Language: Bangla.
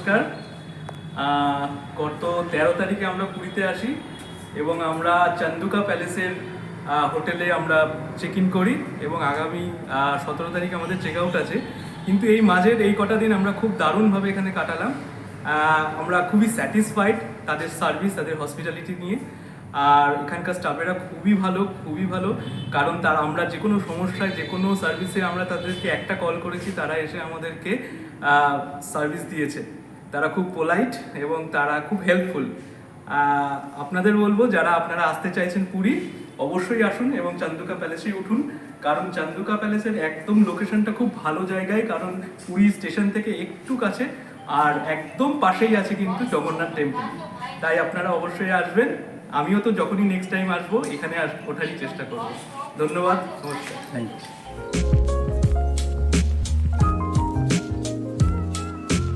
নমস্কার। গত 13 তারিখে আমরা পুরীতে আসি এবং আমরা চান্দুকা প্যালেসের হোটেলে আমরা চেক ইন করি এবং আগামী 17 তারিখ আমাদের চেক আউট আছে। কিন্তু এই মাঝের এই কটা দিন আমরা খুব দারুণভাবে এখানে কাটালাম। আমরা খুবই স্যাটিসফাইড তাদের সার্ভিস, তাদের হসপিটালিটি নিয়ে। আর এখানকার স্টাফেরা খুবই ভালো, কারণ আমরা যে কোনো সমস্যায়, যে কোনো সার্ভিসে আমরা তাদেরকে একটা কল করেছি, তারা এসে আমাদেরকে সার্ভিস দিয়েছে। তারা খুব পোলাইট এবং তারা খুব হেল্পফুল। আপনাদের বলবো, যারা আপনারা আসতে চাইছেন পুরী, অবশ্যই আসুন এবং চান্দুকা প্যালেসেই উঠুন, কারণ চান্দুকা প্যালেসের একদম লোকেশনটা খুব ভালো জায়গায়, কারণ পুরী স্টেশন থেকে একটু কাছে আর একদম পাশেই আছে কিন্তু জগন্নাথ টেম্পল। তাই আপনারা অবশ্যই আসবেন। আমিও তো যখনই নেক্সট টাইম আসবো এখানে ওঠারই চেষ্টা করবো। ধন্যবাদ, নমস্কার। Thank you.